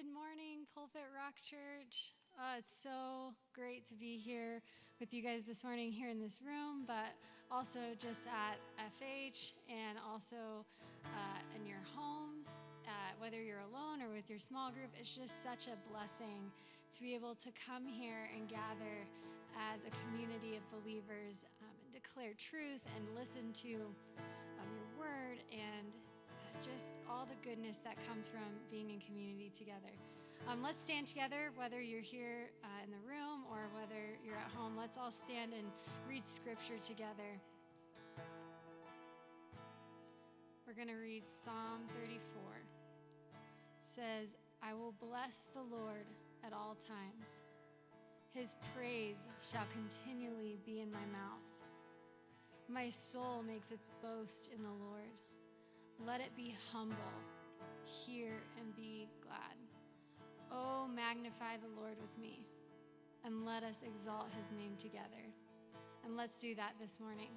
Good morning, Pulpit Rock Church. It's so great to be here with you guys this morning here in this room, but also just at FH and also in your homes, whether you're alone or with your small group. It's just such a blessing to be able to come here and gather as a community of believers and declare truth and listen to your word and just all the goodness that comes from being in community together. Let's stand together, whether you're here in the room or whether you're at home. Let's all stand and read scripture together. We're going to read Psalm 34. It says, I will bless the Lord at all times. His praise shall continually be in my mouth. My soul makes its boast in the Lord. Let it be humble. Hear and be glad. Oh, magnify the Lord with me, and let us exalt his name together. And let's do that this morning.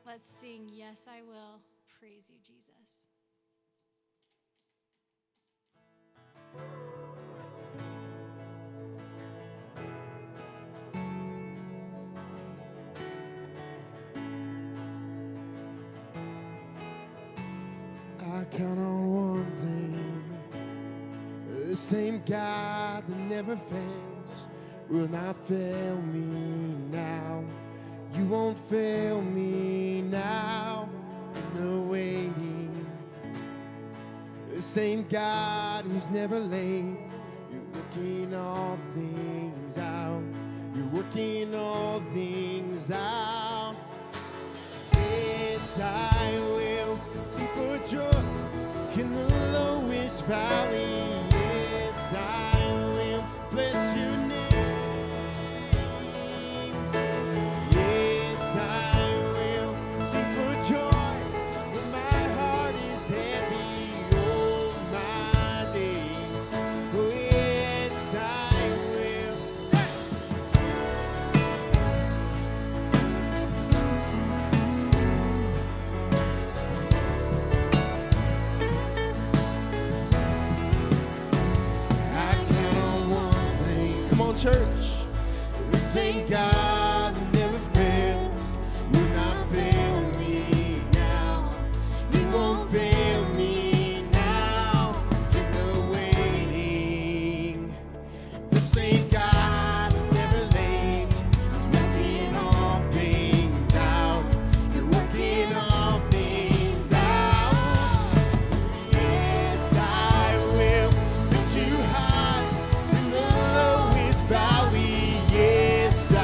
Let's sing, Yes, I Will Praise You, Jesus. I count on one thing, the same God that never fails will not fail me now. You won't fail me now in the waiting. The same God who's never late, you're working all things out. You're working all things out. Yes, I will sing for joy in the lowest valley. Yes, I will bless your name. Yes, I will sing for joy when my heart is heavy all my days. Oh, yes, I will. Church, the same God that never fails will not fail me now. He won't fail me now in the waiting. The same God that never late is working all things out. You're working all things out. Yes, I will lift you high in the lowest valley. Yes, I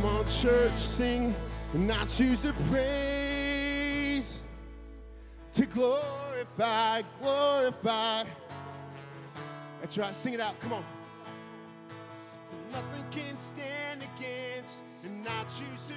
Come on, church, sing. And I choose to praise, to glorify, glorify. That's right, sing it out, come on. For nothing can stand against, and I choose to.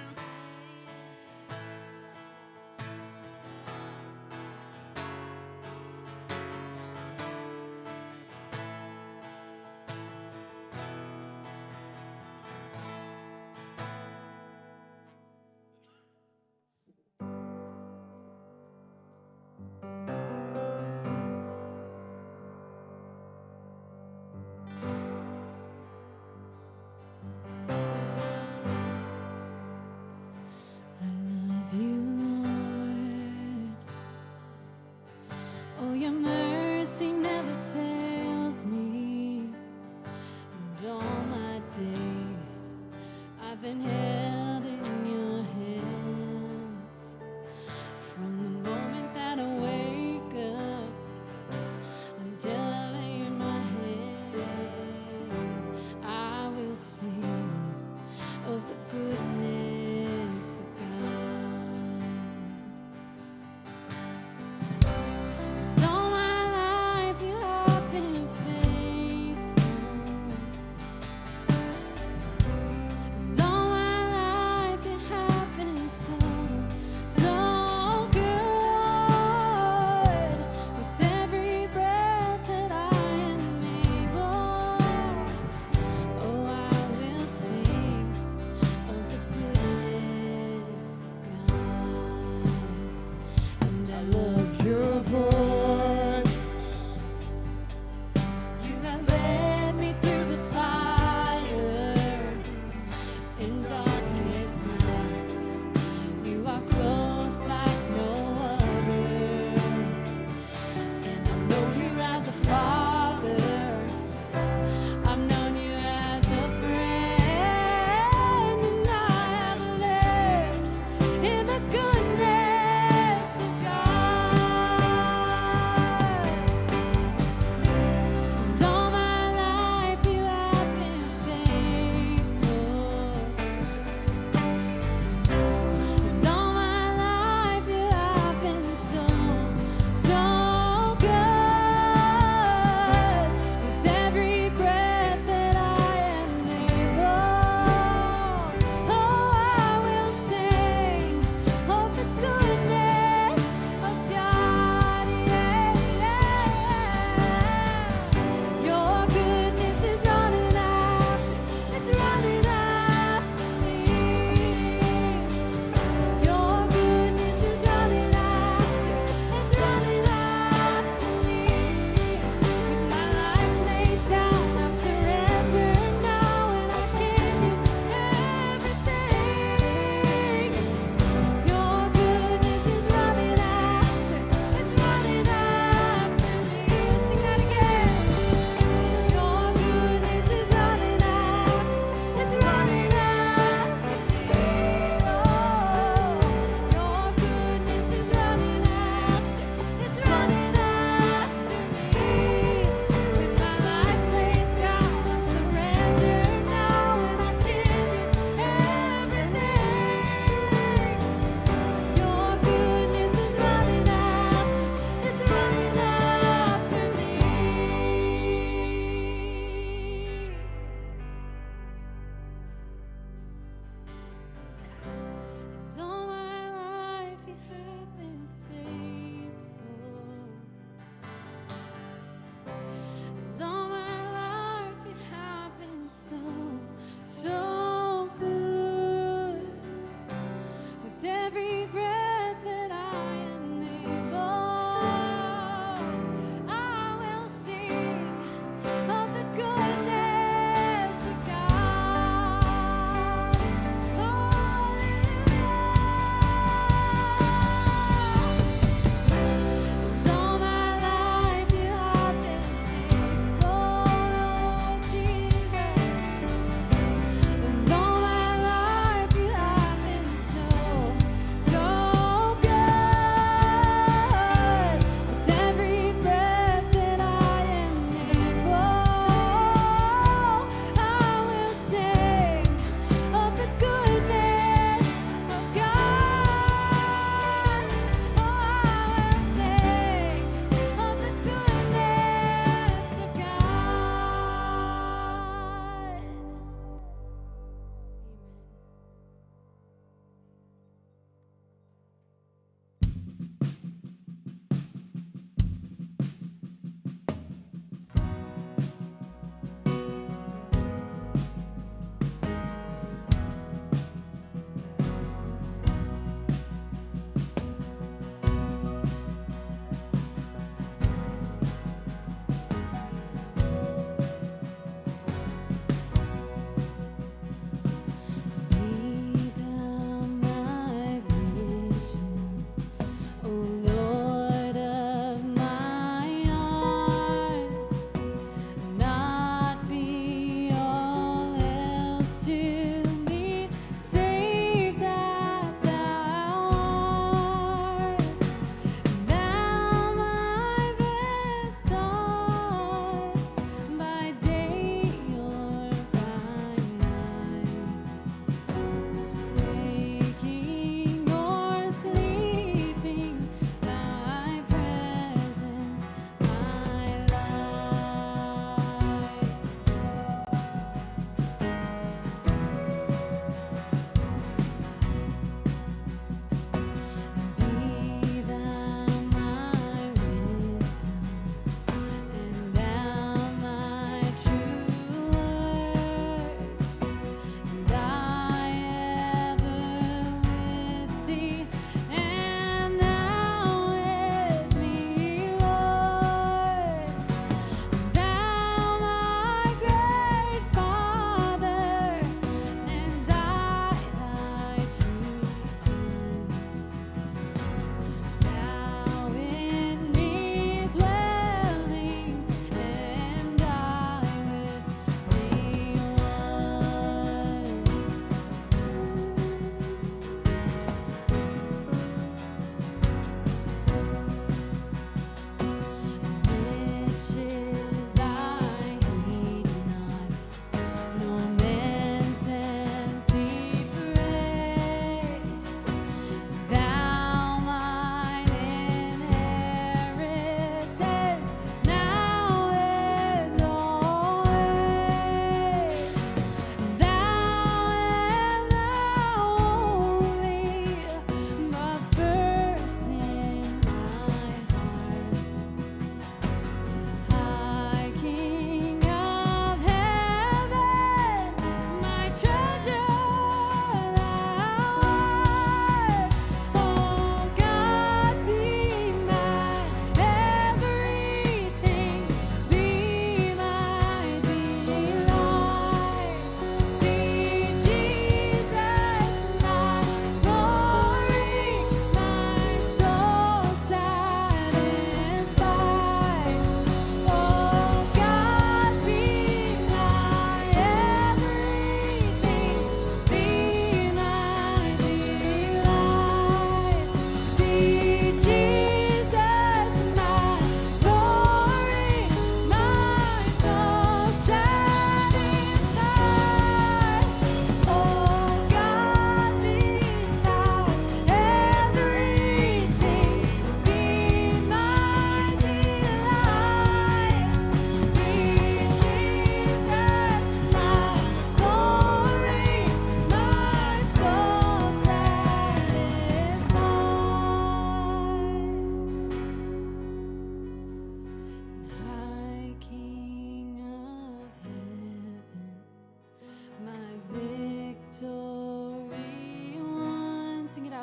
Don't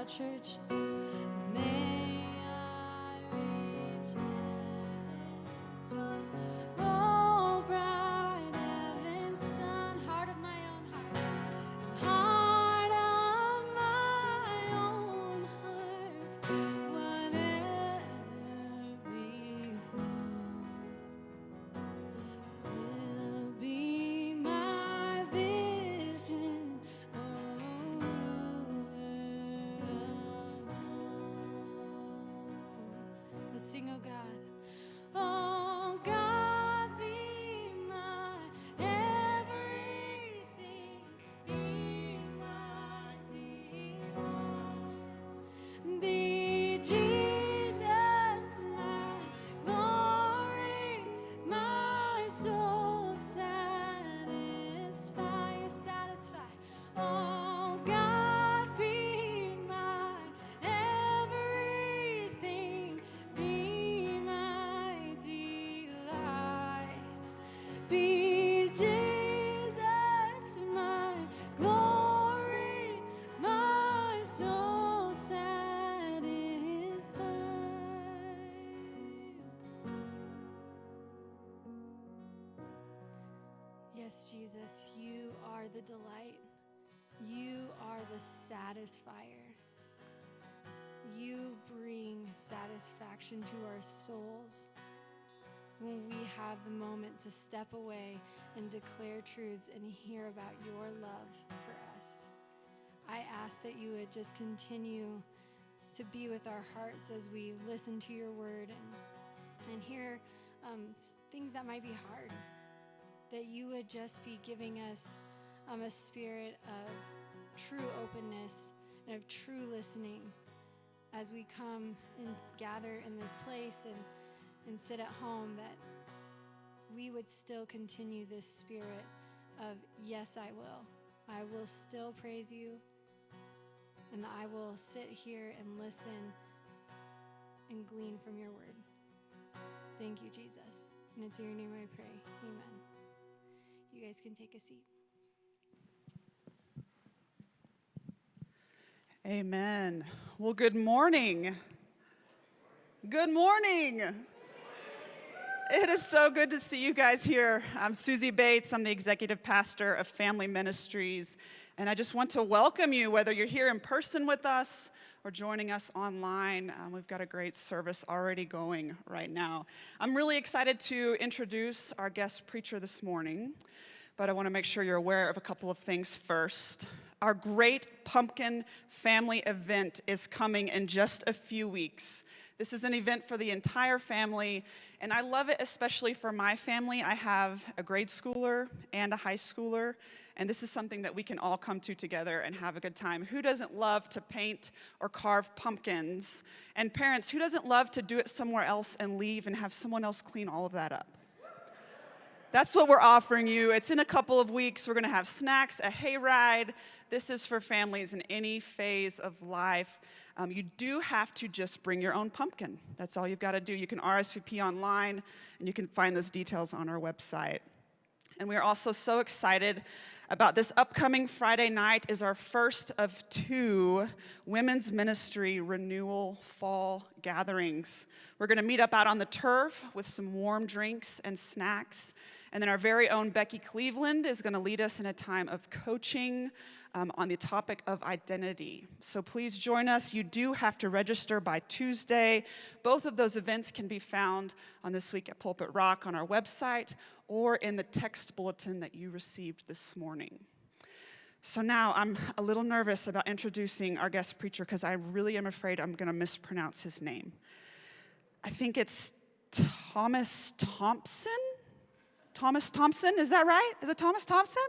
out, church. May I reach heaven's door. Oh, bright heaven's sun, heart of my own heart, heart of my own heart, whatever before, still be my vision. Let's sing, oh God. Oh God, be my everything, be my delight, be Jesus my glory, my soul satisfy, you satisfy. Oh God, be my everything, be my delight, be Jesus my glory, my soul satisfied. Yes, Jesus, you are the delight. You are the satisfier. You bring satisfaction to our souls when we have the moment to step away and declare truths and hear about your love for us. I ask that you would just continue to be with our hearts as we listen to your word and hear things that might be hard, that you would just be giving us a spirit of true openness and of true listening as we come and gather in this place and sit at home, that we would still continue this spirit of, yes, I will still praise you, and I will sit here and listen and glean from your word. Thank you, Jesus. And it's in your name I pray. Amen. You guys can take a seat. Amen. Well, good morning. Good morning. It is so good to see you guys here. I'm Susie Bates. I'm the executive pastor of Family Ministries, and I just want to welcome you, whether you're here in person with us or joining us online. We've got a great service already going right now. I'm really excited to introduce our guest preacher this morning, but I want to make sure you're aware of a couple of things first. Our Great Pumpkin Family event is coming in just a few weeks. This is an event for the entire family, and I love it especially for my family. I have a grade schooler and a high schooler, and this is something that we can all come to together and have a good time. Who doesn't love to paint or carve pumpkins? And parents, who doesn't love to do it somewhere else and leave and have someone else clean all of that up? That's what we're offering you. It's in a couple of weeks. We're going to have snacks, a hayride. This is for families in any phase of life. You do have to just bring your own pumpkin. That's all you've got to do. You can RSVP online, and you can find those details on our website. And we are also so excited about this upcoming Friday night is our first of 2 women's ministry renewal fall gatherings. We're going to meet up out on the turf with some warm drinks and snacks. And then our very own Becky Cleveland is going to lead us in a time of coaching on the topic of identity. So please join us. You do have to register by Tuesday. Both of those events can be found on This Week at Pulpit Rock on our website or in the text bulletin that you received this morning. So now I'm a little nervous about introducing our guest preacher because I really am afraid I'm going to mispronounce his name. I think it's Thomas Thompson? Thomas Thompson, is that right? Is it Thomas Thompson?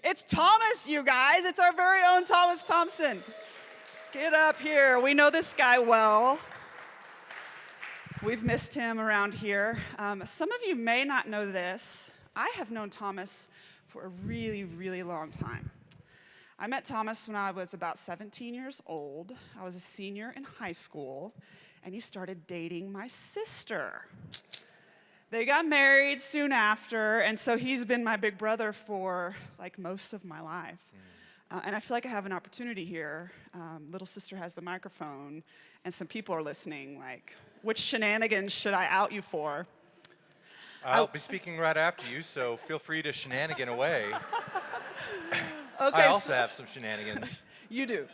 It's Thomas, you guys. It's our very own Thomas Thompson. Get up here. We know this guy well. We've missed him around here. Some of you may not know this. I have known Thomas for a really, really long time. I met Thomas when I was about 17 years old. I was a senior in high school, and he started dating my sister. They got married soon after, and so he's been my big brother for like most of my life. And I feel like I have an opportunity here. Little sister has the microphone, and some people are listening, like, which shenanigans should I out you for? I'll be speaking right after you, so feel free to shenanigan away. Okay, I also have some shenanigans. You do.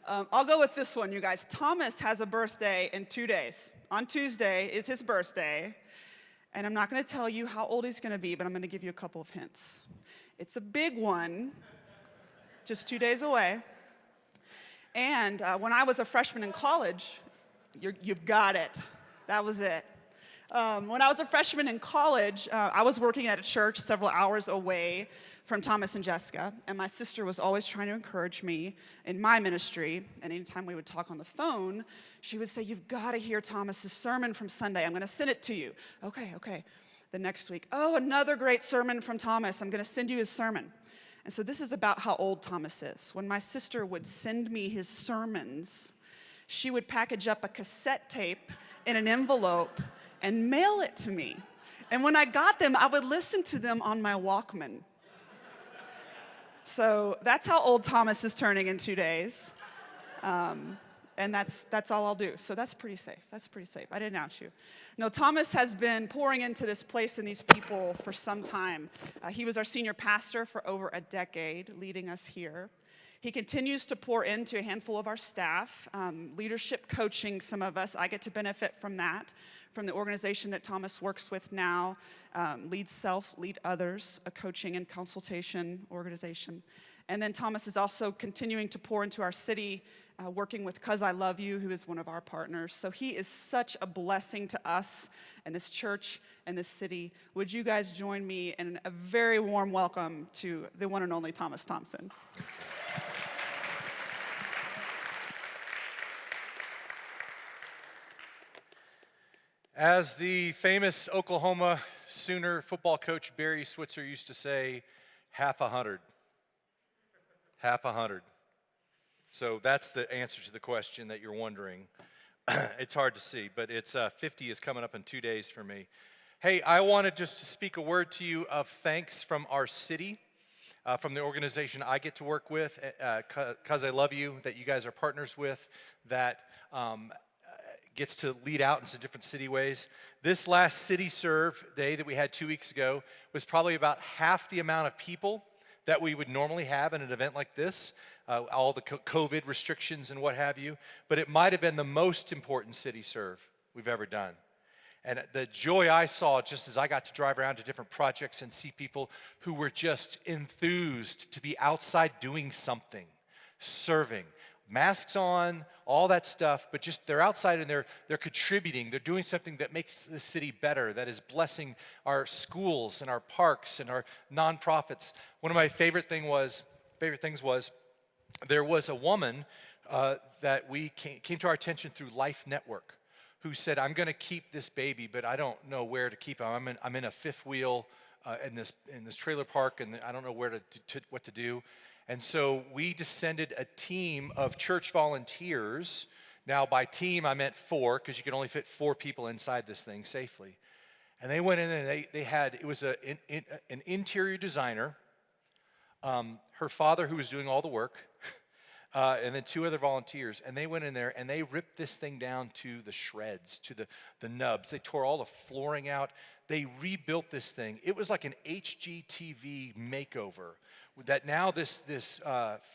I'll go with this one, you guys. Thomas has a birthday in 2 days. On Tuesday is his birthday, and I'm not going to tell you how old he's going to be, but I'm going to give you a couple of hints. It's a big one, just 2 days away. And when I was a freshman in college, you've got it. That was it. When I was a freshman in college, I was working at a church several hours away from Thomas and Jessica, and my sister was always trying to encourage me in my ministry, and anytime we would talk on the phone, she would say, "You've got to hear Thomas's sermon from Sunday. I'm going to send it to you." Okay. The next week, "Oh, another great sermon from Thomas. I'm going to send you his sermon." And so this is about how old Thomas is. When my sister would send me his sermons, she would package up a cassette tape in an envelope and mail it to me. And when I got them, I would listen to them on my Walkman. So that's how old Thomas is turning in 2 days. And that's all I'll do. So that's pretty safe. I didn't out you. No, Thomas has been pouring into this place and these people for some time. He was our senior pastor for over a decade, leading us here. He continues to pour into a handful of our staff, leadership coaching some of us. I get to benefit from that, from the organization that Thomas works with now, Lead Self, Lead Others, a coaching and consultation organization. And then Thomas is also continuing to pour into our city, working with 'Cause I Love You, who is one of our partners. So he is such a blessing to us and this church and this city. Would you guys join me in a very warm welcome to the one and only Thomas Thompson? As the famous Oklahoma Sooner football coach Barry Switzer used to say, half a hundred. So that's the answer to the question that you're wondering. It's hard to see, but it's 50 is coming up in 2 days for me. Hey, I wanted just to speak a word to you of thanks from our city, from the organization I get to work with, 'Cause I Love You, that you guys are partners with, that gets to lead out in some different city ways. This last City Serve day that we had 2 weeks ago was probably about half the amount of people that we would normally have in an event like this, all the COVID restrictions and what have you, but it might have been the most important City Serve we've ever done. And the joy I saw just as I got to drive around to different projects and see people who were just enthused to be outside doing something, serving, masks on, all that stuff, but just they're outside and they're contributing. They're doing something that makes the city better, that is blessing our schools and our parks and our nonprofits. One of my favorite things was there was a woman that came to our attention through Life Network who said, "I'm going to keep this baby, but I don't know where to keep him. I'm in a fifth wheel in this trailer park, and I don't know where what to do." And so we descended a team of church volunteers. Now, by team, I meant 4, because you can only fit 4 people inside this thing safely. And they went in and it was an interior designer, her father who was doing all the work, and then 2 other volunteers. And they went in there and they ripped this thing down to the shreds, to the nubs. They tore all the flooring out. They rebuilt this thing. It was like an HGTV makeover. That now this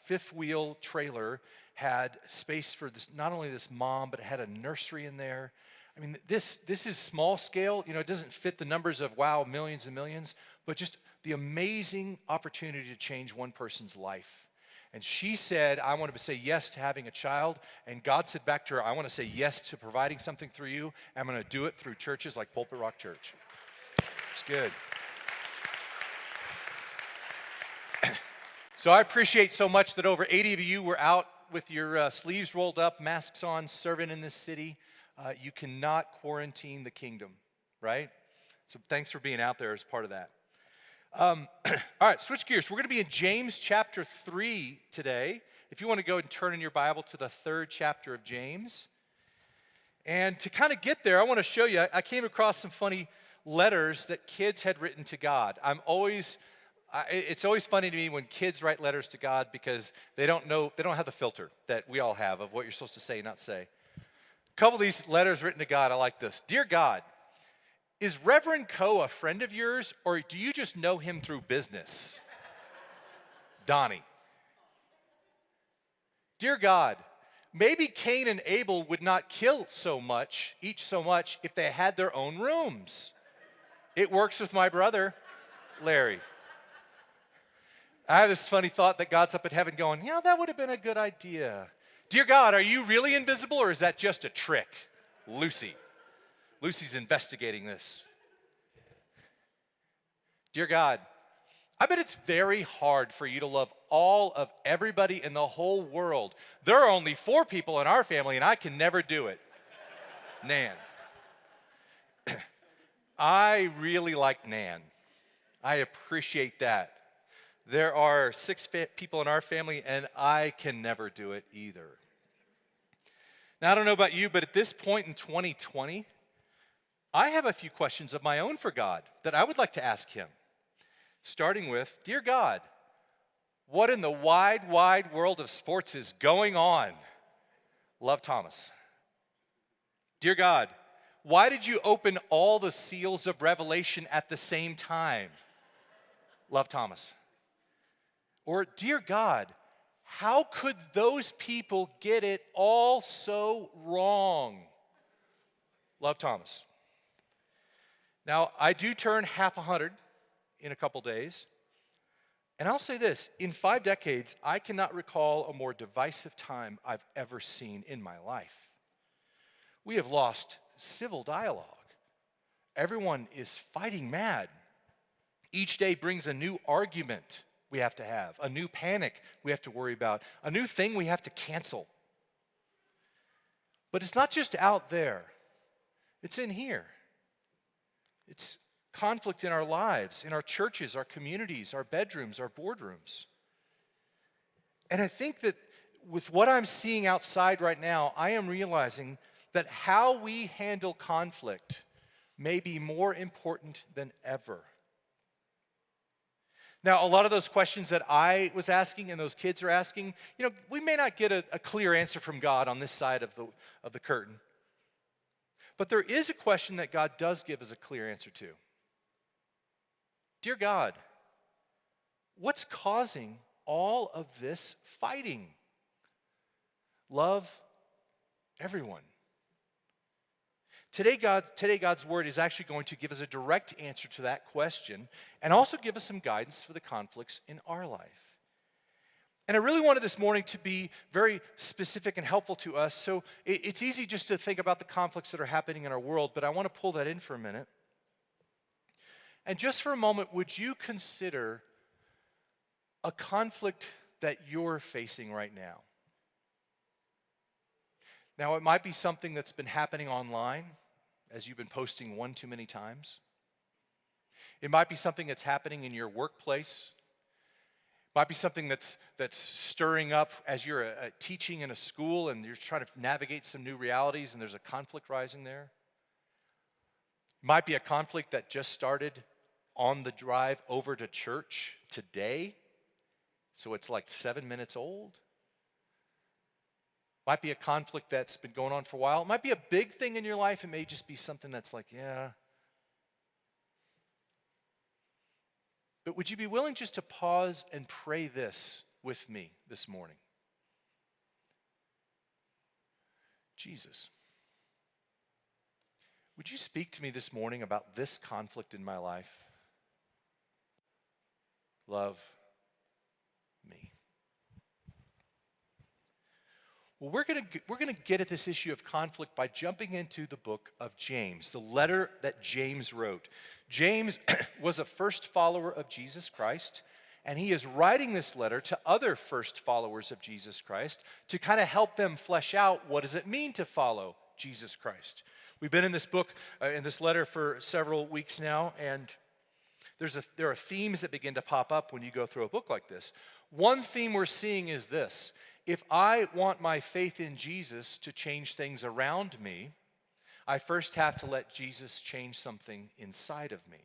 fifth wheel trailer had space for this, not only this mom, but it had a nursery in there. I mean, this is small scale. It doesn't fit the numbers of, wow, millions and millions, but just the amazing opportunity to change one person's life. And she said, "I want to say yes to having a child." And God said back to her, "I want to say yes to providing something through you. I'm going to do it through churches like Pulpit Rock Church." It's good. So I appreciate so much that over 80 of you were out with your sleeves rolled up, masks on, serving in this city. You cannot quarantine the kingdom, right? So thanks for being out there as part of that. All right, switch gears. We're going to be in James chapter 3 today. If you want to go and turn in your Bible to the 3rd chapter of James. And to kind of get there, I want to show you, I came across some funny letters that kids had written to God. I'm always It's always funny to me when kids write letters to God because they don't have the filter that we all have of what you're supposed to say, not say. A couple of these letters written to God, I like this. Dear God, is Reverend Coe a friend of yours, or do you just know him through business? Donnie. Dear God, maybe Cain and Abel would not kill each so much, if they had their own rooms. It works with my brother, Larry. I have this funny thought that God's up in heaven going, yeah, that would have been a good idea. Dear God, are you really invisible, or is that just a trick? Lucy. Lucy's investigating this. Dear God, I bet it's very hard for you to love all of everybody in the whole world. There are only 4 people in our family, and I can never do it. Nan. I really like Nan. I appreciate that. There are 6 people in our family, and I can never do it either. Now, I don't know about you, but at this point in 2020, I have a few questions of my own for God that I would like to ask him. Starting with, Dear God, what in the wide, wide world of sports is going on? Love, Thomas. Dear God, why did you open all the seals of Revelation at the same time? Love, Thomas. Or, Dear God, how could those people get it all so wrong? Love, Thomas. Now, I do turn half 100 in a couple days. And I'll say this, in 5 decades, I cannot recall a more divisive time I've ever seen in my life. We have lost civil dialogue. Everyone is fighting mad. Each day brings a new argument we have to have, a new panic we have to worry about, a new thing we have to cancel. But it's not just out there. It's in here. It's conflict in our lives, in our churches, our communities, our bedrooms, our boardrooms. And I think that with what I'm seeing outside right now, I am realizing that how we handle conflict may be more important than ever. Now, a lot of those questions that I was asking and those kids are asking, we may not get a clear answer from God on this side of the curtain. But there is a question that God does give us a clear answer to. Dear God, what's causing all of this fighting? Love everyone. Today, God's word is actually going to give us a direct answer to that question and also give us some guidance for the conflicts in our life. And I really wanted this morning to be very specific and helpful to us. So it's easy just to think about the conflicts that are happening in our world, but I want to pull that in for a minute. And just for a moment, would you consider a conflict that you're facing right now? Now, it might be something that's been happening online as you've been posting one too many times. It might be something that's happening in your workplace. It might be something that's stirring up as you're teaching in a school and you're trying to navigate some new realities and there's a conflict rising there. It might be a conflict that just started on the drive over to church today, so it's like 7 minutes old. Might be a conflict that's been going on for a while. It might be a big thing in your life. It may just be something that's like, yeah. But would you be willing just to pause and pray this with me this morning? Jesus, would you speak to me this morning about this conflict in my life? Love me. Well, we're going to get at this issue of conflict by jumping into the book of James, the letter that James wrote. James was a first follower of Jesus Christ, and he is writing this letter to other first followers of Jesus Christ to kind of help them flesh out what does it mean to follow Jesus Christ. We've been in this book, in this letter for several weeks now, and there are themes that begin to pop up when you go through a book like this. One theme we're seeing is this. If I want my faith in Jesus to change things around me, I first have to let Jesus change something inside of me.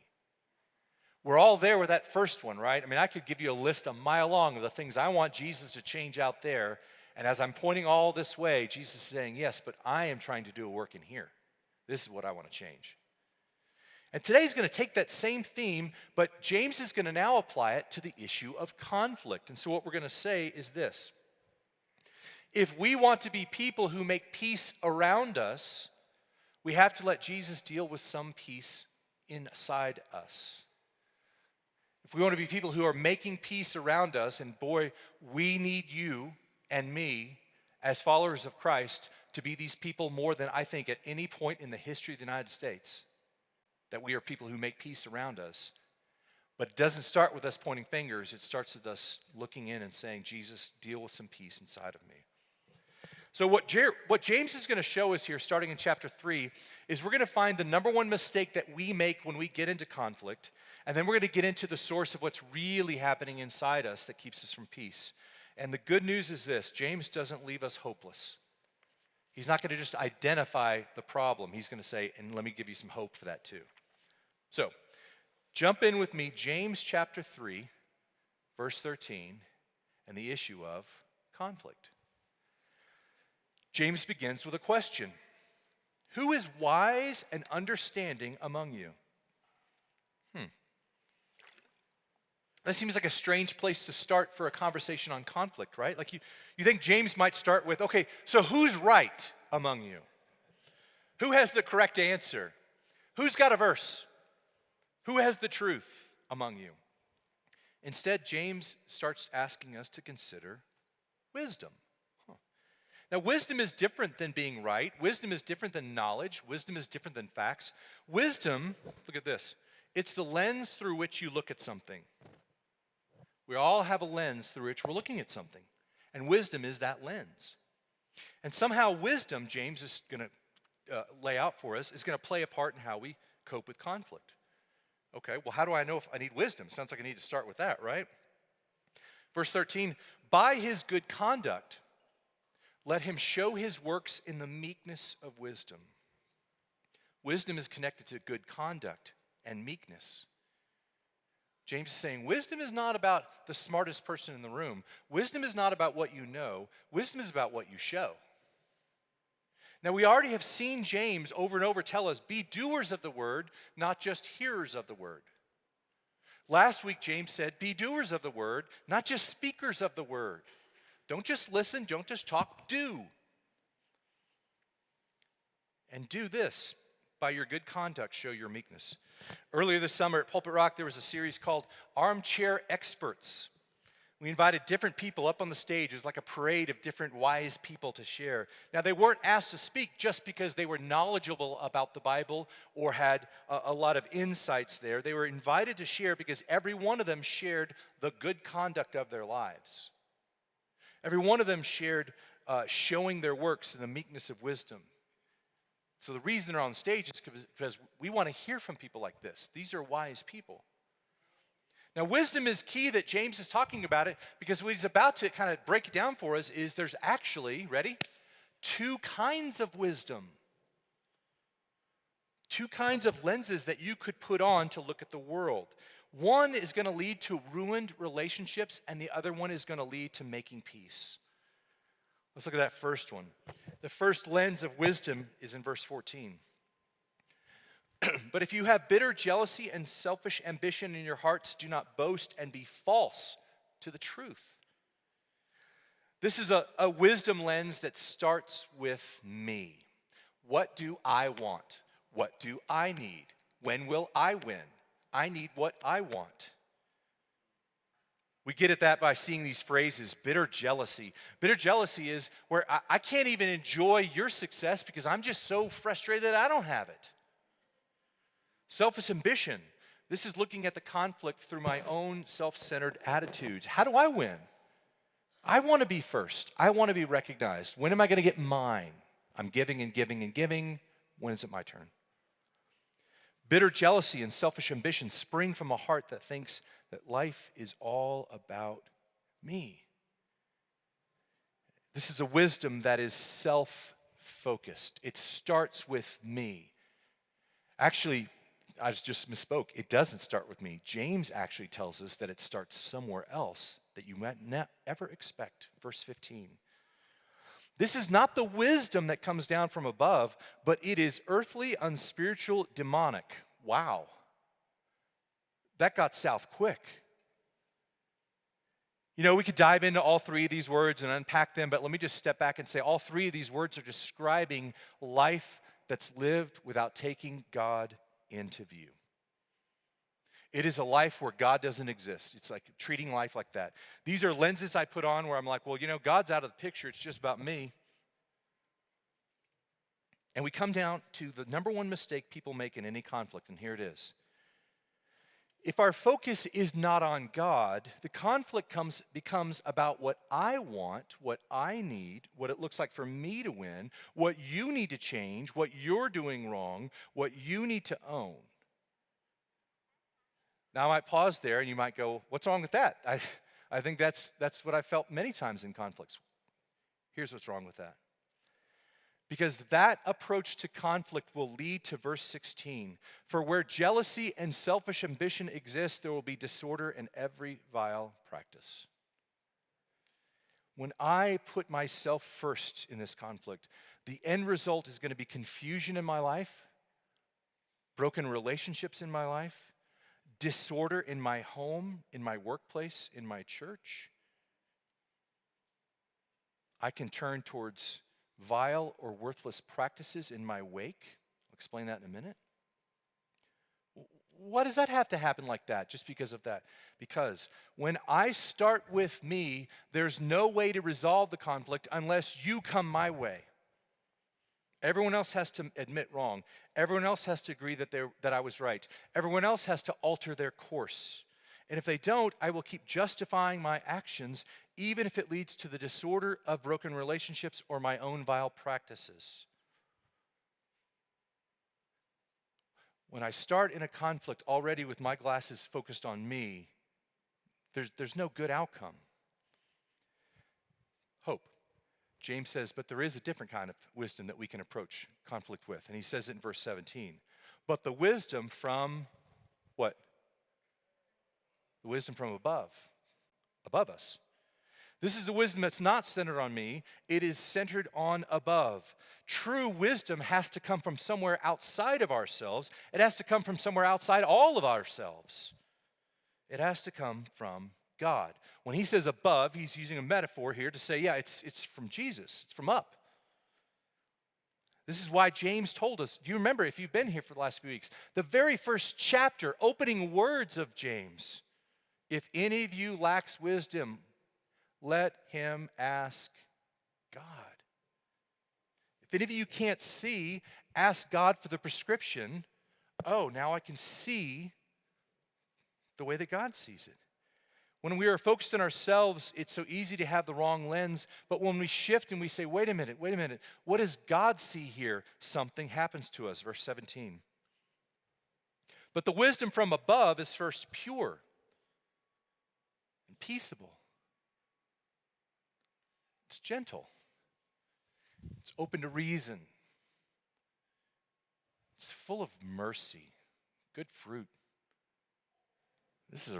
We're all there with that first one, right? I mean, I could give you a list a mile long of the things I want Jesus to change out there. And as I'm pointing all this way, Jesus is saying, yes, but I am trying to do a work in here. This is what I want to change. And today's going to take that same theme, but James is going to now apply it to the issue of conflict. And so what we're going to say is this. If we want to be people who make peace around us, we have to let Jesus deal with some peace inside us. If we want to be people who are making peace around us, and boy, we need you and me as followers of Christ to be these people more than I think at any point in the history of the United States, that we are people who make peace around us. But it doesn't start with us pointing fingers. It starts with us looking in and saying, Jesus, deal with some peace inside of me. So what James is going to show us here, starting in chapter 3, is we're going to find the number one mistake that we make when we get into conflict, and then we're going to get into the source of what's really happening inside us that keeps us from peace. And the good news is this, James doesn't leave us hopeless. He's not going to just identify the problem. He's going to say, and let me give you some hope for that too. So, jump in with me, James chapter 3, verse 13, and the issue of conflict. James begins with a question. Who is wise and understanding among you? That seems like a strange place to start for a conversation on conflict, right? Like you think James might start with, okay, so who's right among you? Who has the correct answer? Who's got a verse? Who has the truth among you? Instead, James starts asking us to consider wisdom. Now, wisdom is different than being right. Wisdom is different than knowledge. Wisdom is different than facts. Wisdom, look at this, it's the lens through which you look at something. We all have a lens through which we're looking at something. And wisdom is that lens. And somehow wisdom, James is going to lay out for us, is going to play a part in how we cope with conflict. Okay, well, how do I know if I need wisdom? Sounds like I need to start with that, right? Verse 13, by his good conduct, let him show his works in the meekness of wisdom. Wisdom is connected to good conduct and meekness. James is saying wisdom is not about the smartest person in the room. Wisdom is not about what you know. Wisdom is about what you show. Now, we already have seen James over and over tell us, be doers of the word, not just hearers of the word. Last week, James said, be doers of the word, not just speakers of the word. Don't just listen, don't just talk, do. And do this, by your good conduct, show your meekness. Earlier this summer at Pulpit Rock, there was a series called Armchair Experts. We invited different people up on the stage. It was like a parade of different wise people to share. Now, they weren't asked to speak just because they were knowledgeable about the Bible or had a lot of insights there. They were invited to share because every one of them shared the good conduct of their lives. Every one of them shared showing their works in the meekness of wisdom. So the reason they're on stage is because we want to hear from people like this. These are wise people. Now, wisdom is key that James is talking about it because what he's about to kind of break it down for us is there's actually, ready, two kinds of wisdom. Two kinds of lenses that you could put on to look at the world. One is going to lead to ruined relationships, and the other one is going to lead to making peace. Let's look at that first one. The first lens of wisdom is in verse 14. But if you have bitter jealousy and selfish ambition in your hearts, do not boast and be false to the truth. This is a wisdom lens that starts with me. What do I want? What do I need? When will I win? I need what I want. We get at that by seeing these phrases, bitter jealousy. Bitter jealousy is where I can't even enjoy your success because I'm just so frustrated that I don't have it. Selfish ambition. This is looking at the conflict through my own self-centered attitudes. How do I win? I want to be first. I want to be recognized. When am I going to get mine? I'm giving and giving and giving. When is it my turn? Bitter jealousy and selfish ambition spring from a heart that thinks that life is all about me. This is a wisdom that is self-focused. It starts with me. Actually, I just misspoke. It doesn't start with me. James actually tells us that it starts somewhere else that you might not ever expect. Verse 15. This is not the wisdom that comes down from above, but it is earthly, unspiritual, demonic. Wow. That got south quick. You know, we could dive into all three of these words and unpack them, but let me just step back and say all three of these words are describing life that's lived without taking God into view. It is a life where God doesn't exist. It's like treating life like that. These are lenses I put on where I'm like, well, you know, God's out of the picture. It's just about me. And we come down to the number one mistake people make in any conflict, and here it is. If our focus is not on God, the conflict becomes about what I want, what I need, what it looks like for me to win, what you need to change, what you're doing wrong, what you need to own. Now, I might pause there, and you might go, what's wrong with that? I think that's what I've felt many times in conflicts. Here's what's wrong with that. Because that approach to conflict will lead to verse 16. For where jealousy and selfish ambition exist, there will be disorder in every vile practice. When I put myself first in this conflict, the end result is going to be confusion in my life, broken relationships in my life, disorder in my home, in my workplace, in my church. I can turn towards vile or worthless practices in my wake. I'll explain that in a minute. Why does that have to happen like that, just because of that? Because when I start with me, there's no way to resolve the conflict unless you come my way. Everyone else has to admit wrong. Everyone else has to agree that I was right. Everyone else has to alter their course. And if they don't, I will keep justifying my actions, even if it leads to the disorder of broken relationships or my own vile practices. When I start in a conflict already with my glasses focused on me, there's no good outcome. Hope. James says, but there is a different kind of wisdom that we can approach conflict with. And he says it in verse 17. But the wisdom from what? The wisdom from above us. This is a wisdom that's not centered on me. It is centered on above. True wisdom has to come from somewhere outside of ourselves. It has to come from somewhere outside all of ourselves. It has to come from God. When he says above, he's using a metaphor here to say, yeah, it's from Jesus. It's from up. This is why James told us, do you remember, if you've been here for the last few weeks, the very first chapter, opening words of James, if any of you lacks wisdom, let him ask God. If any of you can't see, ask God for the prescription. Oh, now I can see the way that God sees it. When we are focused on ourselves, it's so easy to have the wrong lens. But when we shift and we say, wait a minute, what does God see here? Something happens to us. Verse 17. But the wisdom from above is first pure and peaceable. It's gentle. It's open to reason. It's full of mercy, good fruit. This is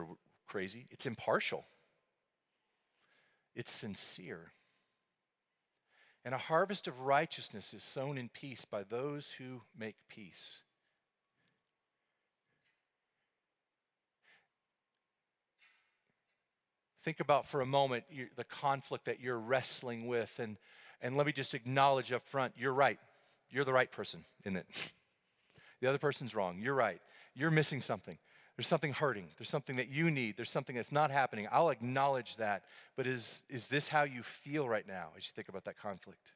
crazy. It's impartial. It's sincere. And a harvest of righteousness is sown in peace by those who make peace. Think about for a moment the conflict that you're wrestling with, and let me just acknowledge up front, you're right. You're the right person in it. The other person's wrong. You're right. You're missing something. There's something hurting. There's something that you need. There's something that's not happening. I'll acknowledge that. But is this how you feel right now as you think about that conflict?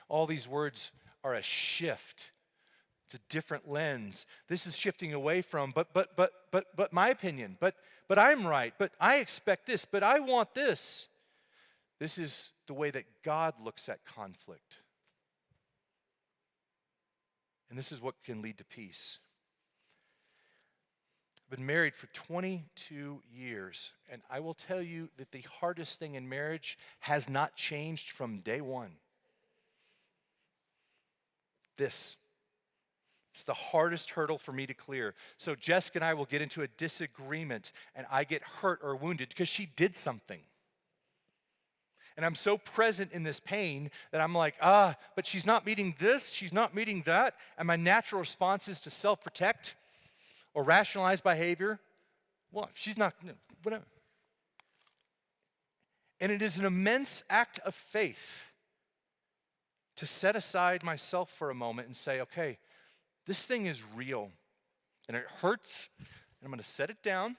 All these words are a shift. It's a different lens. This is shifting away from, but my opinion, but I'm right, but I expect this, but I want this. This is the way that God looks at conflict. And this is what can lead to peace. I've been married for 22 years, and I will tell you that the hardest thing in marriage has not changed from day one. This. It's the hardest hurdle for me to clear. So Jessica and I will get into a disagreement, and I get hurt or wounded because she did something. And I'm so present in this pain that I'm like, but she's not meeting this, she's not meeting that. And my natural response is to self-protect or rationalize behavior. Well, she's not, whatever. And it is an immense act of faith to set aside myself for a moment and say, okay, this thing is real, and it hurts, and I'm going to set it down,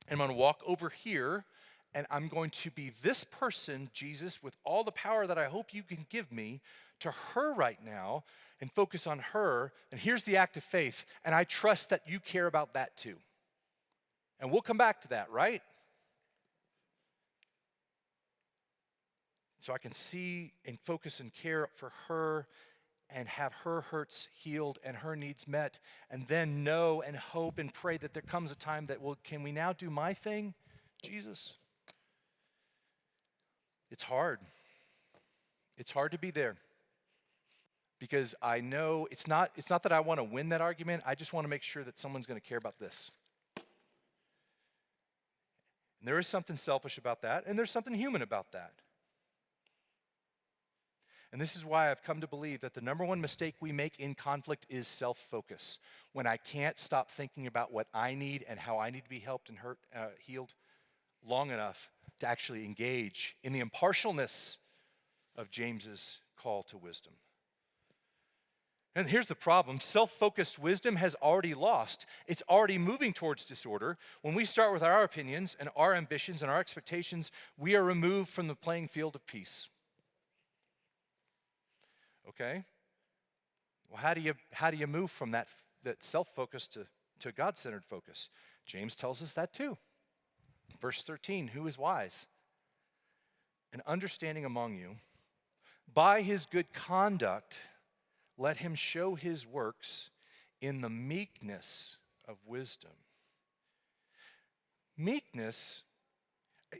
and I'm going to walk over here, and I'm going to be this person, Jesus, with all the power that I hope you can give me to her right now, and focus on her, and here's the act of faith, and I trust that you care about that too. And we'll come back to that, right? So I can see and focus and care for her and have her hurts healed and her needs met, and then know and hope and pray that there comes a time that, well, can we now do my thing, Jesus? It's hard. It's hard to be there because I know it's not that I want to win that argument. I just want to make sure that someone's going to care about this. And there is something selfish about that, and there's something human about that. And this is why I've come to believe that the number one mistake we make in conflict is self-focus. When I can't stop thinking about what I need and how I need to be helped and healed long enough to actually engage in the impartialness of James's call to wisdom. And here's the problem. Self-focused wisdom has already lost. It's already moving towards disorder. When we start with our opinions and our ambitions and our expectations, we are removed from the playing field of peace. Okay? Well, how do you move from that self-focus to God-centered focus? James tells us that too. Verse 13, who is wise and understanding among you? By his good conduct, let him show his works in the meekness of wisdom. Meekness,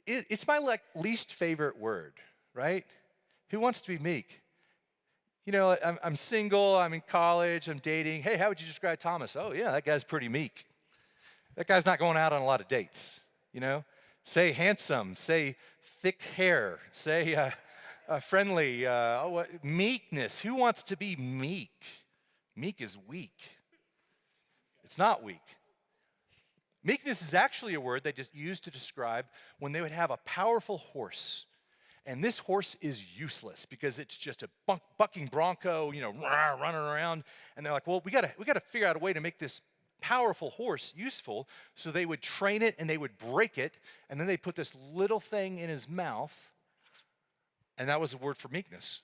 it's my least favorite word, right? Who wants to be meek? You know, I'm single, I'm in college, I'm dating. Hey, how would you describe Thomas? Oh, yeah, that guy's pretty meek. That guy's not going out on a lot of dates, you know? Say handsome, say thick hair, say friendly. Meekness, who wants to be meek? Meek is weak. It's not weak. Meekness is actually a word they just used to describe when they would have a powerful horse. And this horse is useless because it's just a bucking bronco, you know, running around. And they're like, well, we gotta figure out a way to make this powerful horse useful. So they would train it and they would break it. And then they put this little thing in his mouth. And that was a word for meekness.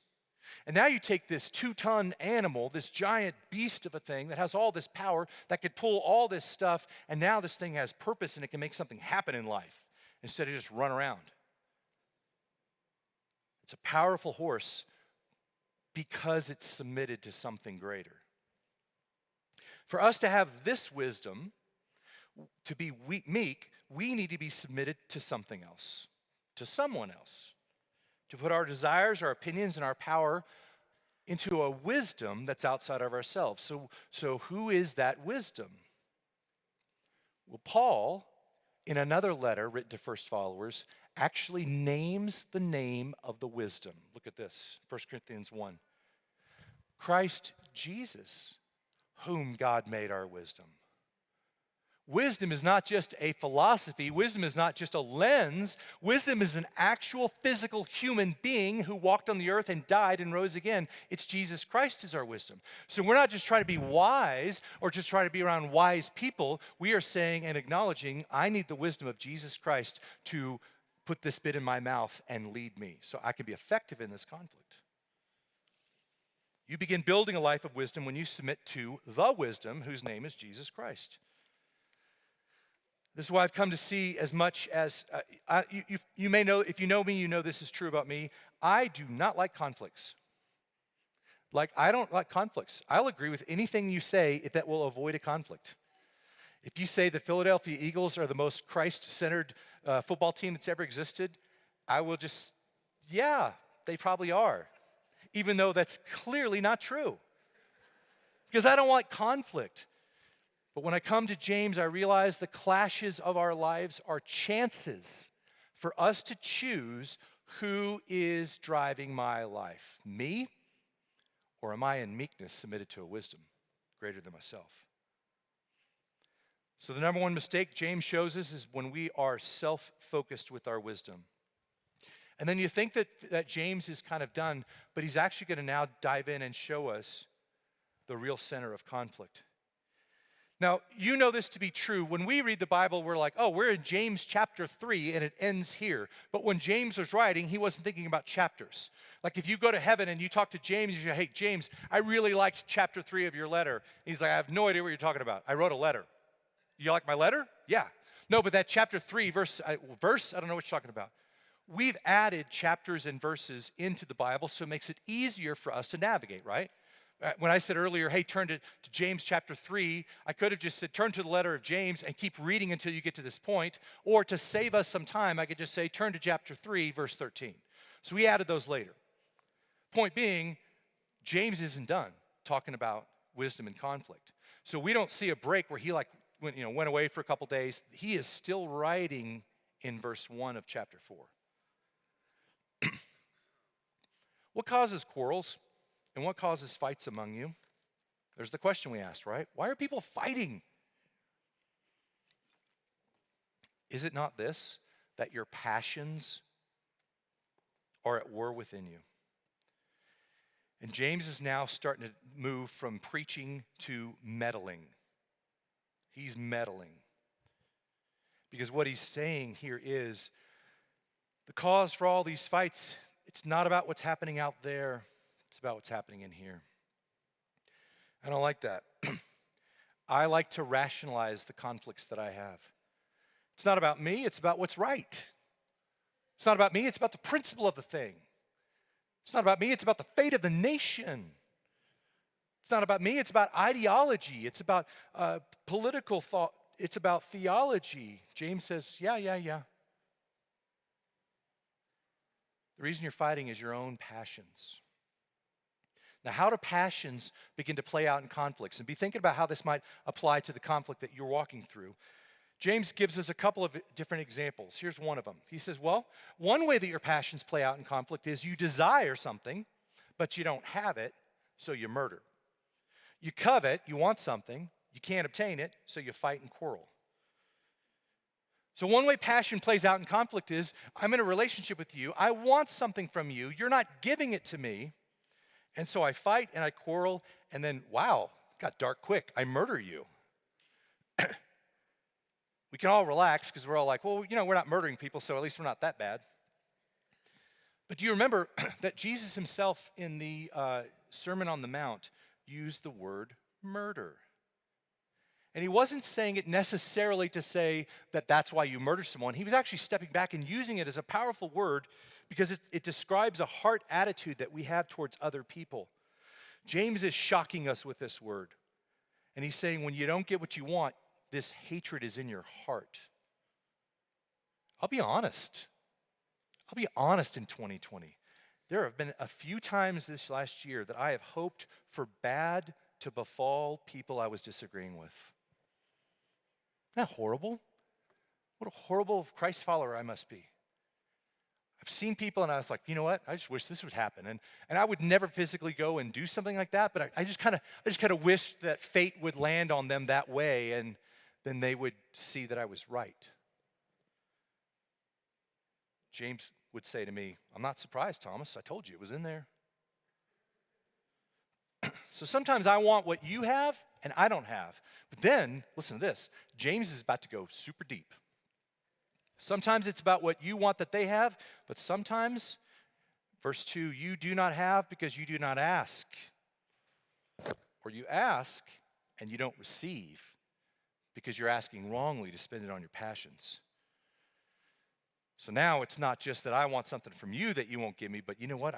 And now you take this 2-ton animal, this giant beast of a thing that has all this power, that could pull all this stuff. And now this thing has purpose and it can make something happen in life instead of just run around. It's a powerful horse because it's submitted to something greater. For us to have this wisdom, to be meek, we need to be submitted to something else, to someone else, to put our desires, our opinions, and our power into a wisdom that's outside of ourselves. So who is that wisdom? Well, Paul, in another letter written to first followers, actually names the name of the wisdom. Look at this, 1 Corinthians 1. Christ Jesus, whom God made our wisdom. Wisdom is not just a philosophy. Wisdom is not just a lens. Wisdom is an actual physical human being who walked on the earth and died and rose again. It's Jesus Christ is our wisdom. So we're not just trying to be wise or just trying to be around wise people. We are saying and acknowledging, I need the wisdom of Jesus Christ to put this bit in my mouth and lead me so I can be effective in this conflict. You begin building a life of wisdom when you submit to the wisdom whose name is Jesus Christ. This is why I've come to see as much as, you may know, if you know me, you know this is true about me. I do not like conflicts. I don't like conflicts. I'll agree with anything you say that will avoid a conflict. If you say the Philadelphia Eagles are the most Christ-centered football team that's ever existed, I will just, yeah, they probably are, even though that's clearly not true. Because I don't want conflict. But when I come to James, I realize the clashes of our lives are chances for us to choose who is driving my life, me, or am I in meekness submitted to a wisdom greater than myself? So the number one mistake James shows us is when we are self-focused with our wisdom. And then you think that James is kind of done, but he's actually going to now dive in and show us the real center of conflict. Now, you know this to be true. When we read the Bible, we're like, oh, we're in James chapter 3, and it ends here. But when James was writing, he wasn't thinking about chapters. Like if you go to heaven and you talk to James, you say, hey, James, I really liked chapter 3 of your letter. And he's like, I have no idea what you're talking about. I wrote a letter. You like my letter? Yeah. No, but that chapter 3 verse, I don't know what you're talking about. We've added chapters and verses into the Bible, so it makes it easier for us to navigate, right? When I said earlier, hey, turn to James chapter 3, I could have just said, turn to the letter of James and keep reading until you get to this point. Or to save us some time, I could just say, turn to chapter 3, verse 13. So we added those later. Point being, James isn't done talking about wisdom and conflict. So we don't see a break where he went away for a couple days. He is still writing in verse 1 of chapter 4. What causes quarrels? And what causes fights among you? There's the question we asked, right? Why are people fighting? Is it not this, that your passions are at war within you? And James is now starting to move from preaching to meddling. He's meddling. Because what he's saying here is the cause for all these fights, it's not about what's happening out there. It's about what's happening in here. I don't like that. I like to rationalize the conflicts that I have. It's not about me, it's about what's right. It's not about me, it's about the principle of the thing. It's not about me, it's about the fate of the nation. It's not about me, it's about ideology. It's about political thought. It's about theology. James says, yeah. The reason you're fighting is your own passions. Now, how do passions begin to play out in conflicts? And be thinking about how this might apply to the conflict that you're walking through. James gives us a couple of different examples. Here's one of them. He says, well, one way that your passions play out in conflict is you desire something, but you don't have it, so you murder. You covet, you want something, you can't obtain it, so you fight and quarrel. So one way passion plays out in conflict is, I'm in a relationship with you, I want something from you, you're not giving it to me, and so I fight and I quarrel, and then, wow, it got dark quick. I murder you. We can all relax because we're all like, well, we're not murdering people, so at least we're not that bad. But do you remember that Jesus himself in the Sermon on the Mount used the word murder? And he wasn't saying it necessarily to say that that's why you murder someone. He was actually stepping back and using it as a powerful word because it describes a heart attitude that we have towards other people. James is shocking us with this word. And he's saying when you don't get what you want, this hatred is in your heart. I'll be honest in 2020. There have been a few times this last year that I have hoped for bad to befall people I was disagreeing with. Isn't that horrible? What a horrible Christ follower I must be. I've seen people and I was like, you know what? I just wish this would happen. And I would never physically go and do something like that, but I just kind of wished that fate would land on them that way and then they would see that I was right. James would say to me, I'm not surprised, Thomas. I told you it was in there. So sometimes I want what you have and I don't have. But then, listen to this. James is about to go super deep. Sometimes it's about what you want that they have, but sometimes, verse 2, you do not have because you do not ask. Or you ask and you don't receive because you're asking wrongly to spend it on your passions. So now it's not just that I want something from you that you won't give me, but you know what?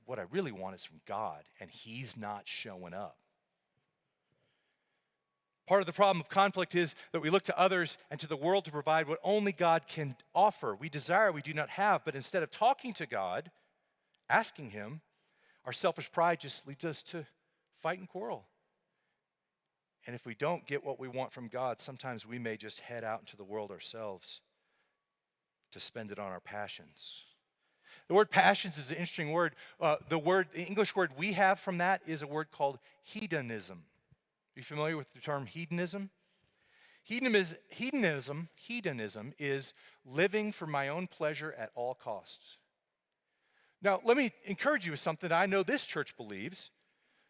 What I really want is from God, and he's not showing up. Part of the problem of conflict is that we look to others and to the world to provide what only God can offer. We desire, we do not have, but instead of talking to God, asking Him, our selfish pride just leads us to fight and quarrel. And if we don't get what we want from God, sometimes we may just head out into the world ourselves to spend it on our passions. The word passions is an interesting word. The English word we have from that is a word called hedonism. Are you familiar with the term hedonism? Hedonism is living for my own pleasure at all costs. Now, let me encourage you with something that I know this church believes.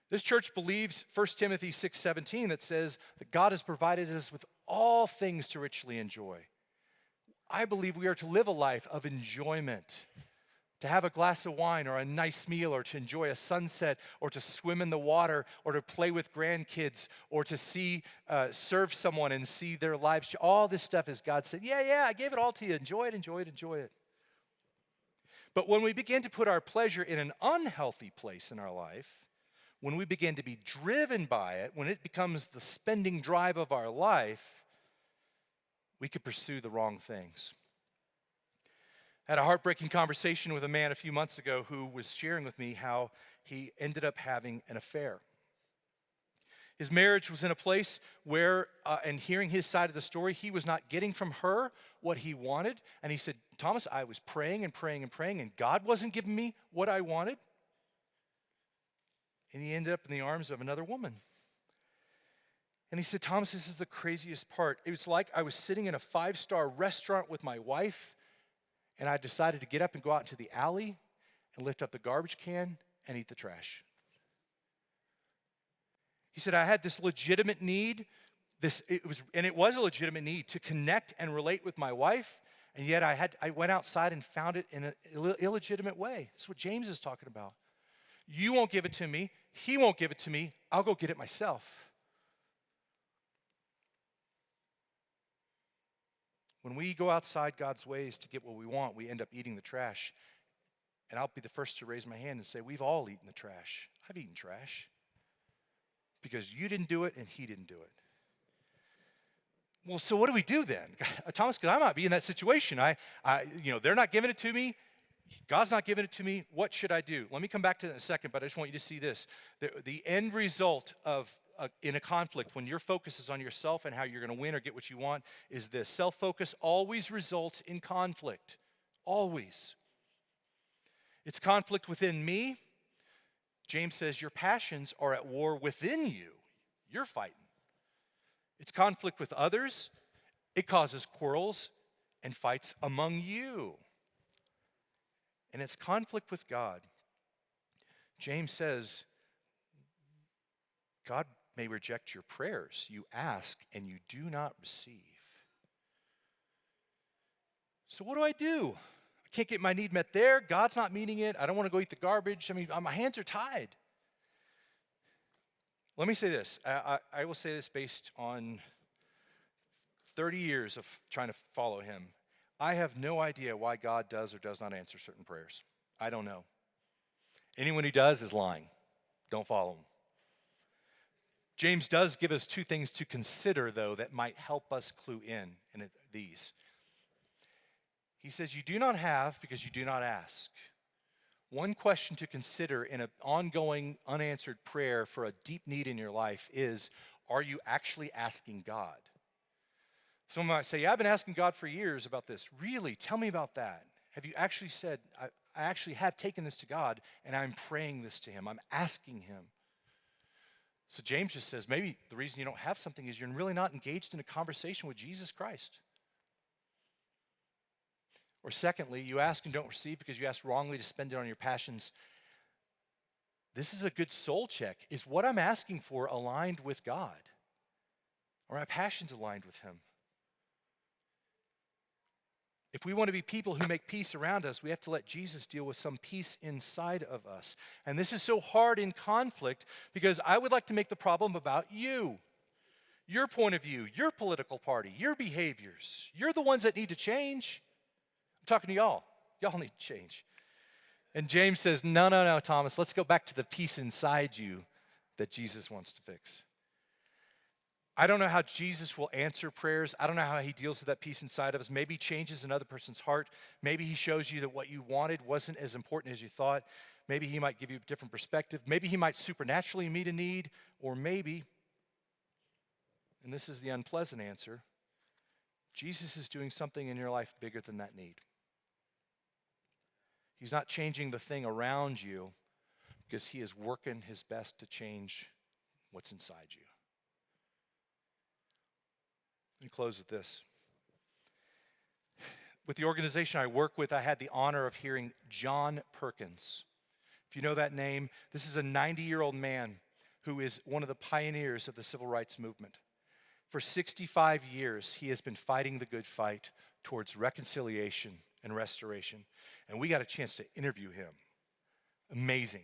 This church believes 1 Timothy 6:17 that says that God has provided us with all things to richly enjoy. I believe we are to live a life of enjoyment, to have a glass of wine or a nice meal or to enjoy a sunset or to swim in the water or to play with grandkids or to serve someone and see their lives. All this stuff is God said, yeah, I gave it all to you. Enjoy it, enjoy it, enjoy it. But when we begin to put our pleasure in an unhealthy place in our life, when we begin to be driven by it, when it becomes the spending drive of our life, we could pursue the wrong things. I had a heartbreaking conversation with a man a few months ago who was sharing with me how he ended up having an affair. His marriage was in a place where, and hearing his side of the story, he was not getting from her what he wanted. And he said, Thomas, I was praying and praying and praying, and God wasn't giving me what I wanted. And he ended up in the arms of another woman. And he said, Thomas, this is the craziest part. It was like I was sitting in a 5-star restaurant with my wife, and I decided to get up and go out into the alley and lift up the garbage can and eat the trash. He said, I had this legitimate need. It was a legitimate need to connect and relate with my wife, and yet I went outside and found it in an illegitimate way. That's what James is talking about. You won't give it to me. He won't give it to me. I'll go get it myself. When we go outside God's ways to get what we want, we end up eating the trash. And I'll be the first to raise my hand and say, we've all eaten the trash. I've eaten trash. Because you didn't do it and he didn't do it. Well, so what do we do then? Thomas, because I might be in that situation. They're not giving it to me. God's not giving it to me. What should I do? Let me come back to that in a second, but I just want you to see this. The end result of in a conflict, when your focus is on yourself and how you're going to win or get what you want, is this. Self-focus always results in conflict. Always. It's conflict within me. James says your passions are at war within you. You're fighting. It's conflict with others. It causes quarrels and fights among you. And it's conflict with God. James says, God may reject your prayers. You ask and you do not receive. So what do I do? I can't get my need met there. God's not meeting it. I don't want to go eat the garbage. My hands are tied. Let me say this. I will say this based on 30 years of trying to follow him. I have no idea why God does or does not answer certain prayers. I don't know. Anyone who does is lying. Don't follow him. James does give us two things to consider, though, that might help us clue in these. He says, you do not have because you do not ask. One question to consider in an ongoing unanswered prayer for a deep need in your life is, are you actually asking God? Someone might say, yeah, I've been asking God for years about this. Really? Tell me about that. Have you actually said, I actually have taken this to God and I'm praying this to him. I'm asking him. So James just says, maybe the reason you don't have something is you're really not engaged in a conversation with Jesus Christ. Or secondly, you ask and don't receive because you ask wrongly to spend it on your passions. This is a good soul check. Is what I'm asking for aligned with God? Are my passions aligned with him? If we want to be people who make peace around us, we have to let Jesus deal with some peace inside of us. And this is so hard in conflict because I would like to make the problem about you, your point of view, your political party, your behaviors. You're the ones that need to change. I'm talking to y'all. Y'all need to change. And James says, no, Thomas, let's go back to the peace inside you that Jesus wants to fix. I don't know how Jesus will answer prayers. I don't know how he deals with that peace inside of us. Maybe he changes another person's heart. Maybe he shows you that what you wanted wasn't as important as you thought. Maybe he might give you a different perspective. Maybe he might supernaturally meet a need. Or maybe, and this is the unpleasant answer, Jesus is doing something in your life bigger than that need. He's not changing the thing around you because he is working his best to change what's inside you. Let me close with this. With the organization I work with, I had the honor of hearing John Perkins. If you know that name, this is a 90-year-old man who is one of the pioneers of the civil rights movement. For 65 years, he has been fighting the good fight towards reconciliation and restoration. And we got a chance to interview him. Amazing.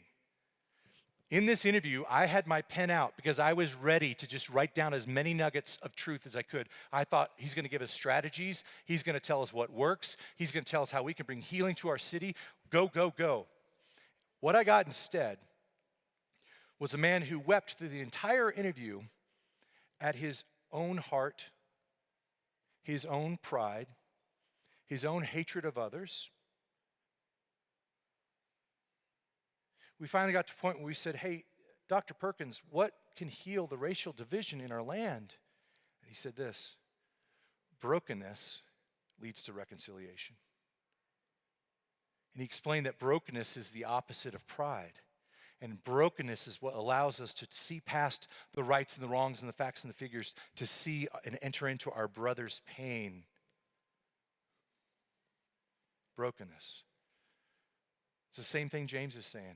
In this interview, I had my pen out because I was ready to just write down as many nuggets of truth as I could. I thought he's going to give us strategies. He's going to tell us what works. He's going to tell us how we can bring healing to our city. Go, go, go. What I got instead was a man who wept through the entire interview at his own heart, his own pride, his own hatred of others. We finally got to a point where we said, hey, Dr. Perkins, what can heal the racial division in our land? And he said this: brokenness leads to reconciliation. And he explained that brokenness is the opposite of pride. And brokenness is what allows us to see past the rights and the wrongs and the facts and the figures, to see and enter into our brother's pain. Brokenness. It's the same thing James is saying.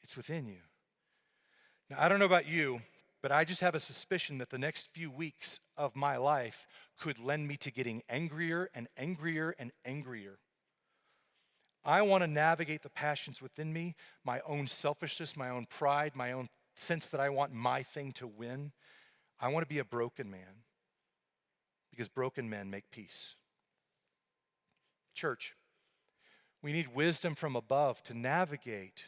It's within you. Now, I don't know about you, but I just have a suspicion that the next few weeks of my life could lend me to getting angrier and angrier and angrier. I want to navigate the passions within me, my own selfishness, my own pride, my own sense that I want my thing to win. I want to be a broken man, because broken men make peace. Church, we need wisdom from above to navigate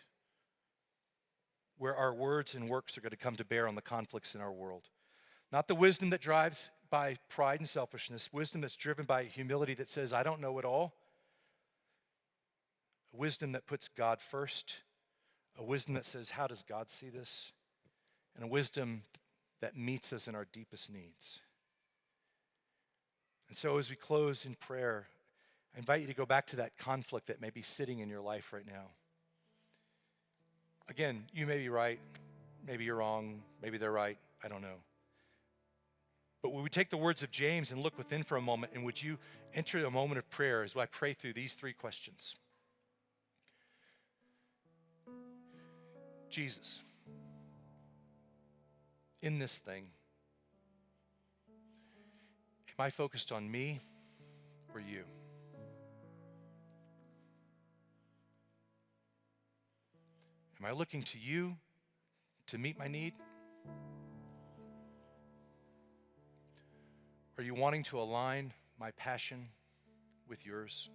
where our words and works are going to come to bear on the conflicts in our world. Not the wisdom that drives by pride and selfishness, wisdom that's driven by humility that says, I don't know it all. A wisdom that puts God first. A wisdom that says, how does God see this? And a wisdom that meets us in our deepest needs. And so as we close in prayer, I invite you to go back to that conflict that may be sitting in your life right now. Again, you may be right, maybe you're wrong, maybe they're right, I don't know. But when we take the words of James and look within for a moment, and would you enter a moment of prayer as I pray through these three questions? Jesus, in this thing, am I focused on me or you? Am I looking to you to meet my need? Are you wanting to align my passion with yours?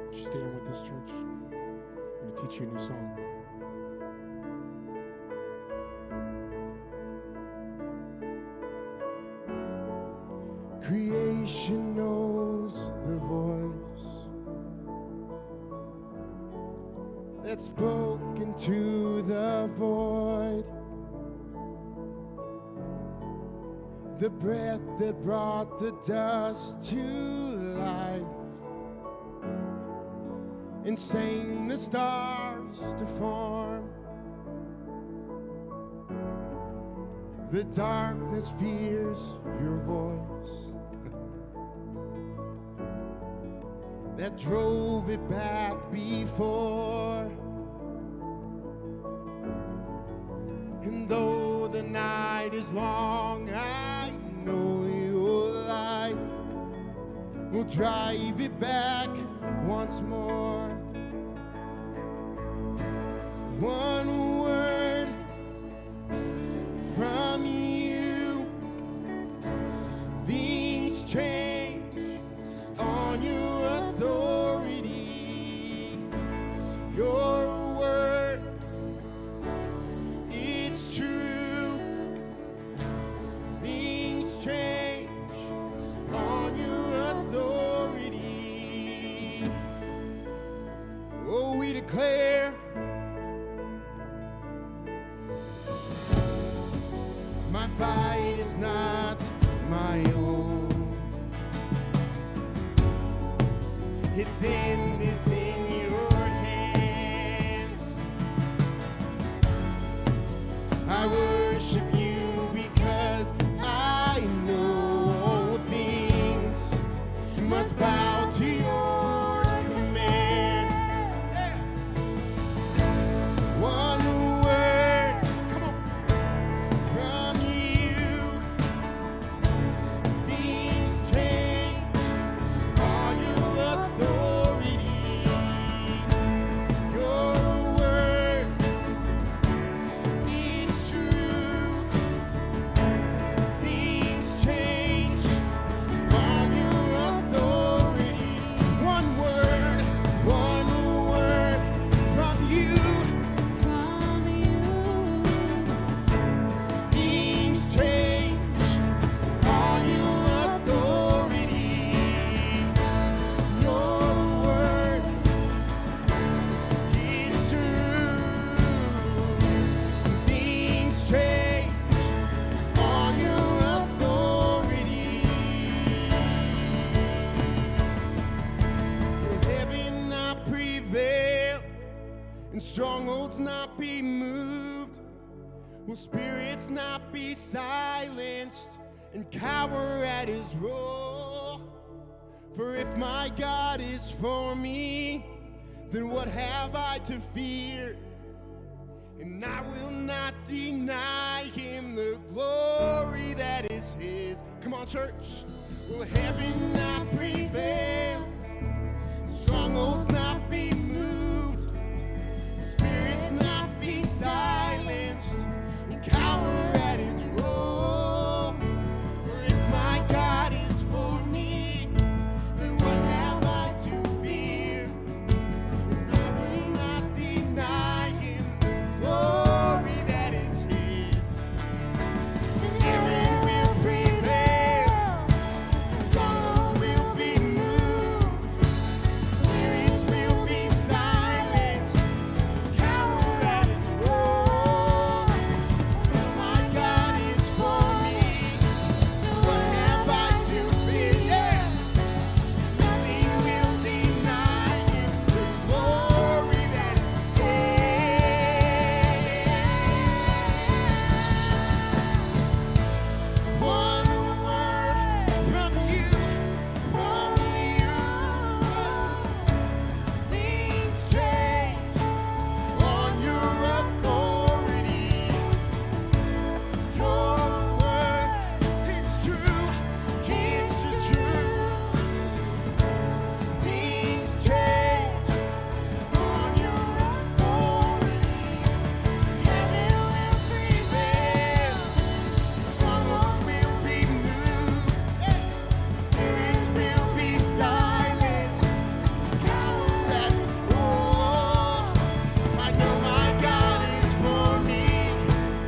Would you stand with this, church? I'm going to teach you a new song. Creation knows the voice that spoke into the void, the breath that brought the dust to life, and sang the stars to form. The darkness fears your voice that drove it back before. And though the night is long, I know your light will drive it back once more. One word from you, things change on your authority. Your word, it's true. Things change on your authority. Oh, we declare my fight is not my own. Its end is in your hands. I worship you because I know things must bow to your command. One word, come on, from you, things change on your authority. Your word, it's true. Things change on your authority. One word from you. Things change on your authority. Your word is true. Things change on your authority. Will heaven not prevail and strongholds not be moved? Will spirits not be silenced and cower at his roar? For if my God is for me, then what have I to fear? And I will not deny him the glory that is his. Come on, church. Will heaven not prevail? Strongholds not be moved? Spirits not be silenced and cower at his roar? For if my God is for me, then what have I to fear? And I will not deny him the glory that is his. And heaven will prevail, strongholds will be moved, spirits will be silenced, cower at his roar. My God is for me, so what have I to fear? Nothing will deny him the glory that is his. One word from you, things change on your authority. Your word, it's true, it's true. Things change on your authority. Heaven will prevail, strongholds will be moved, spirits will be silenced, cower at his roar. I know my God is for me,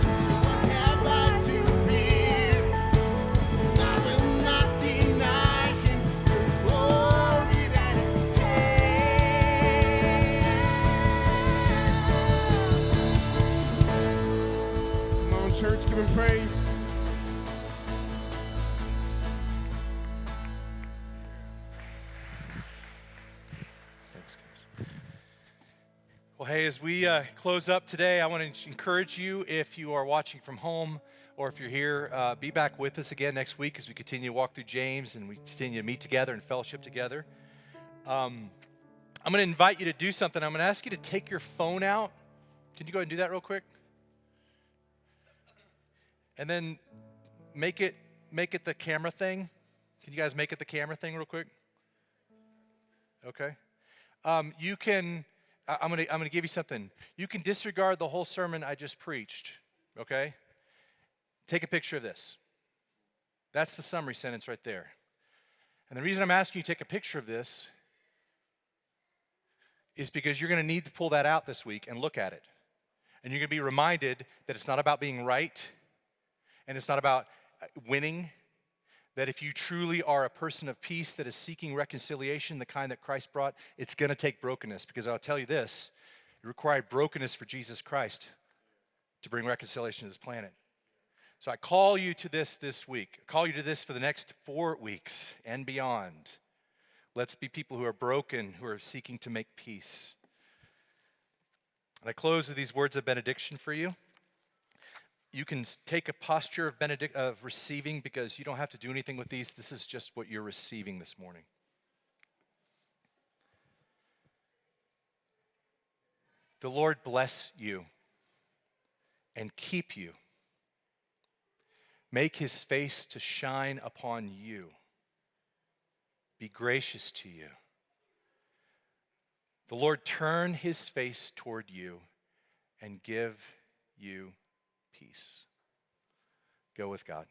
so what have I to fear? I will not deny him the glory that is his. Come on, church, give him praise. Thanks, guys. Well, hey, as we close up today, I want to encourage you, if you are watching from home or if you're here, be back with us again next week as we continue to walk through James and we continue to meet together and fellowship together. I'm going to invite you to do something. I'm going to ask you to take your phone out. Can you go ahead and do that real quick? And then make it the camera thing. Can you guys make it the camera thing real quick? Okay. You can. I'm gonna give you something. You can disregard the whole sermon I just preached. Okay. Take a picture of this. That's the summary sentence right there. And the reason I'm asking you to take a picture of this is because you're going to need to pull that out this week and look at it. And you're going to be reminded that it's not about being right, and it's not about winning, that if you truly are a person of peace that is seeking reconciliation, the kind that Christ brought, it's going to take brokenness. Because I'll tell you this, it required brokenness for Jesus Christ to bring reconciliation to this planet. So I call you to this week. I call you to this for the next 4 weeks and beyond. Let's be people who are broken, who are seeking to make peace. And I close with these words of benediction for you. You can take a posture of receiving, because you don't have to do anything with these. This is just what you're receiving this morning. The Lord bless you and keep you. Make his face to shine upon you. Be gracious to you. The Lord turn his face toward you and give you peace. Go with God.